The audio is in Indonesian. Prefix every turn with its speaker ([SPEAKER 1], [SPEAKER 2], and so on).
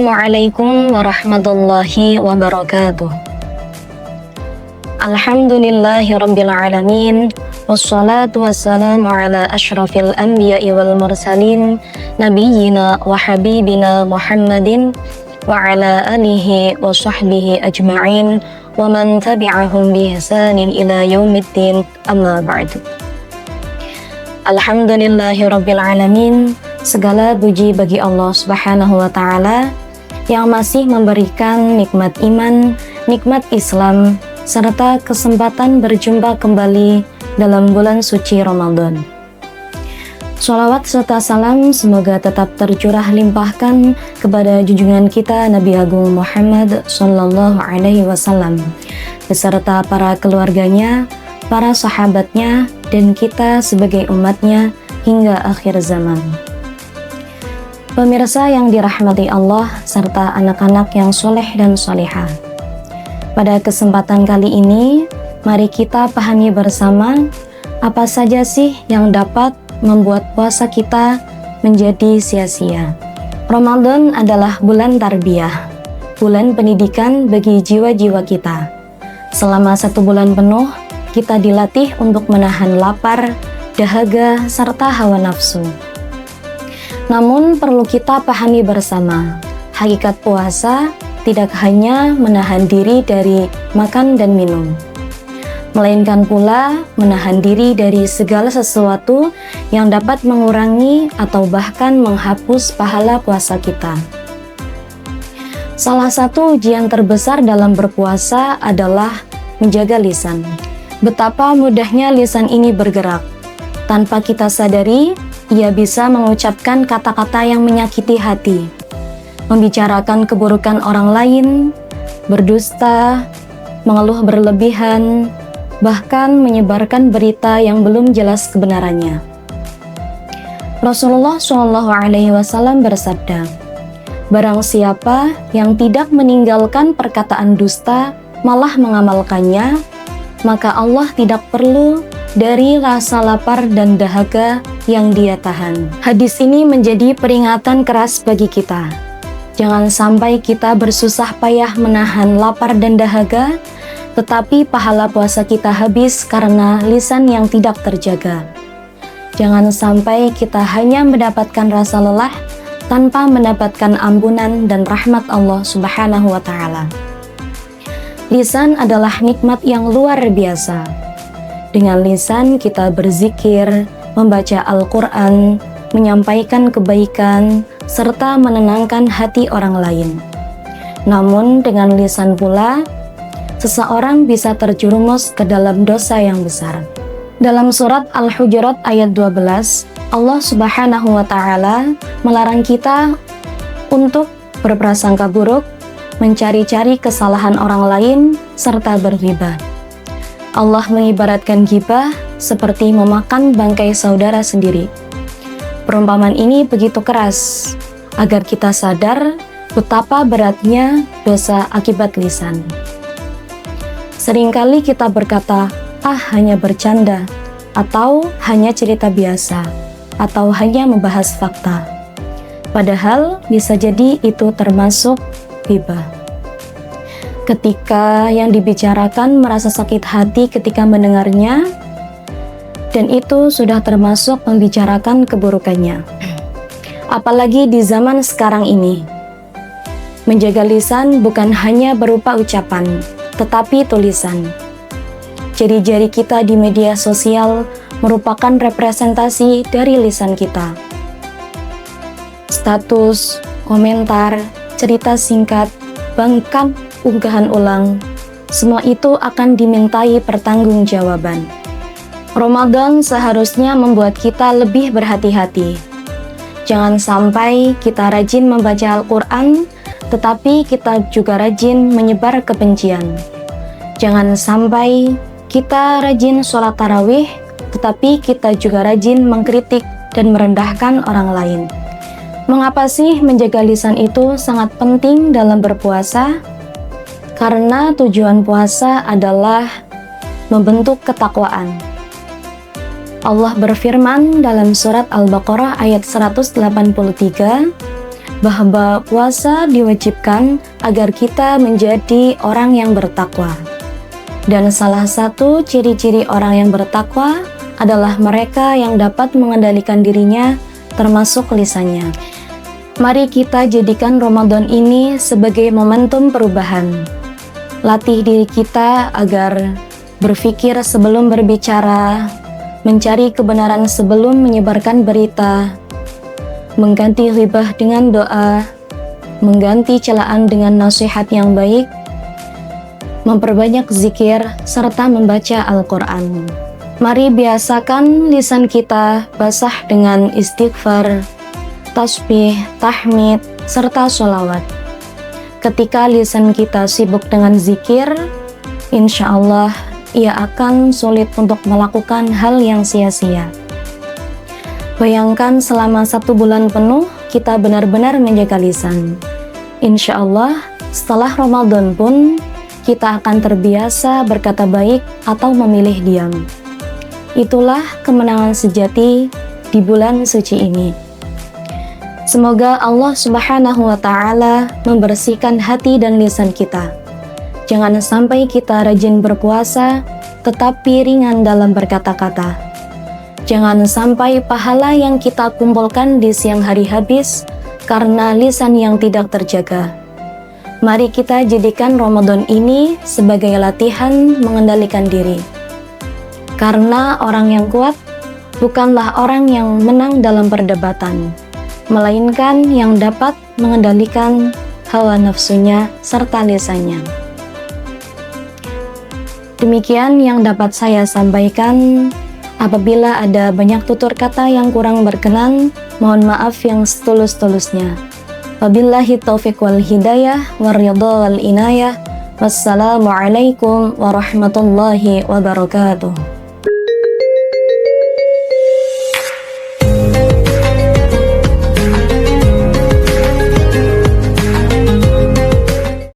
[SPEAKER 1] Assalamualaikum warahmatullahi wabarakatuh. Alhamdulillahi rabbil alamin. Wassalatu wassalamu ala ashrafil anbiya'i wal mursalin nabiyyina wa habibina Muhammadin wa ala alihi wa sahbihi ajma'in wa man tabi'ahum bi ihsanin ila yaumiddin, amma ba'du. Alhamdulillahi rabbil alamin. Segala puji bagi Allah Subhanahu wa Ta'ala yang masih memberikan nikmat iman, nikmat Islam, serta kesempatan berjumpa kembali dalam bulan suci Ramadan. Sholawat serta salam semoga tetap tercurah limpahkan kepada junjungan kita Nabi Agung Muhammad Sallallahu Alaihi Wasallam beserta para keluarganya, para sahabatnya, dan kita sebagai umatnya hingga akhir zaman. Pemirsa yang dirahmati Allah serta anak-anak yang soleh dan solehah. Pada kesempatan kali ini, mari kita pahami bersama apa saja sih yang dapat membuat puasa kita menjadi sia-sia. Ramadan adalah bulan tarbiyah, bulan pendidikan bagi jiwa-jiwa kita. Selama 1 bulan penuh, kita dilatih untuk menahan lapar, dahaga, serta hawa nafsu. Namun perlu kita pahami bersama, hakikat puasa tidak hanya menahan diri dari makan dan minum, melainkan pula menahan diri dari segala sesuatu yang dapat mengurangi atau bahkan menghapus pahala puasa kita. Salah satu ujian terbesar dalam berpuasa adalah menjaga lisan. Betapa mudahnya lisan ini bergerak. Tanpa kita sadari, ia bisa mengucapkan kata-kata yang menyakiti hati, membicarakan keburukan orang lain, berdusta, mengeluh berlebihan, bahkan menyebarkan berita yang belum jelas kebenarannya. Rasulullah SAW bersabda, "Barang siapa yang tidak meninggalkan perkataan dusta, malah mengamalkannya, maka Allah tidak perlu dari rasa lapar dan dahaga yang dia tahan." Hadis ini menjadi peringatan keras bagi kita. Jangan sampai kita bersusah payah menahan lapar dan dahaga, tetapi pahala puasa kita habis karena lisan yang tidak terjaga. Jangan sampai kita hanya mendapatkan rasa lelah tanpa mendapatkan ampunan dan rahmat Allah Subhanahu wa Ta'ala. Lisan adalah nikmat yang luar biasa. Dengan lisan kita berzikir, membaca Al-Quran, menyampaikan kebaikan, serta menenangkan hati orang lain. Namun dengan lisan pula, seseorang bisa terjerumus ke dalam dosa yang besar. Dalam surat Al-Hujurat ayat 12, Allah Subhanahu wa Ta'ala melarang kita untuk berprasangka buruk, mencari-cari kesalahan orang lain, serta berghibah. Allah mengibaratkan ghibah seperti memakan bangkai saudara sendiri. Perumpamaan ini begitu keras agar kita sadar betapa beratnya dosa akibat lisan. Seringkali kita berkata, hanya bercanda, atau hanya cerita biasa, atau hanya membahas fakta. Padahal bisa jadi itu termasuk ghibah. Ketika yang dibicarakan merasa sakit hati ketika mendengarnya, dan itu sudah termasuk membicarakan keburukannya. Apalagi di zaman sekarang ini, menjaga lisan bukan hanya berupa ucapan, tetapi tulisan. Jari-jari kita di media sosial merupakan representasi dari lisan kita. Status, komentar, cerita singkat, bahkan unggahan ulang, semua itu akan dimintai pertanggungjawaban. Ramadan seharusnya membuat kita lebih berhati-hati. Jangan sampai kita rajin membaca Al-Quran, tetapi kita juga rajin menyebar kebencian. Jangan sampai kita rajin sholat tarawih, tetapi kita juga rajin mengkritik dan merendahkan orang lain. Mengapa sih menjaga lisan itu sangat penting dalam berpuasa? Karena tujuan puasa adalah membentuk ketakwaan. Allah berfirman dalam surat Al-Baqarah ayat 183, bahwa puasa diwajibkan agar kita menjadi orang yang bertakwa. Dan salah satu ciri-ciri orang yang bertakwa adalah mereka yang dapat mengendalikan dirinya, termasuk lisannya. Mari kita jadikan Ramadan ini sebagai momentum perubahan. Latih diri kita agar berpikir sebelum berbicara, mencari kebenaran sebelum menyebarkan berita, mengganti ghibah dengan doa, mengganti celaan dengan nasihat yang baik, memperbanyak zikir, serta membaca Al-Quran. Mari biasakan lisan kita basah dengan istighfar, tasbih, tahmid, serta sholawat. Ketika lisan kita sibuk dengan zikir, insya Allah ia akan sulit untuk melakukan hal yang sia-sia. Bayangkan selama 1 bulan penuh kita benar-benar menjaga lisan. Insya Allah setelah Ramadan pun kita akan terbiasa berkata baik atau memilih diam. Itulah kemenangan sejati di bulan suci ini. Semoga Allah Subhanahu wa Ta'ala membersihkan hati dan lisan kita. Jangan sampai kita rajin berpuasa tetapi ringan dalam berkata-kata. Jangan sampai pahala yang kita kumpulkan di siang hari habis karena lisan yang tidak terjaga. Mari kita jadikan Ramadan ini sebagai latihan mengendalikan diri. Karena orang yang kuat bukanlah orang yang menang dalam perdebatan, melainkan yang dapat mengendalikan hawa nafsunya serta lisannya. Demikian yang dapat saya sampaikan. Apabila ada banyak tutur kata yang kurang berkenan, mohon maaf yang setulus-tulusnya. Wabillahi taufiq wal hidayah, waridha wal inayah. Wassalamualaikum warahmatullahi wabarakatuh.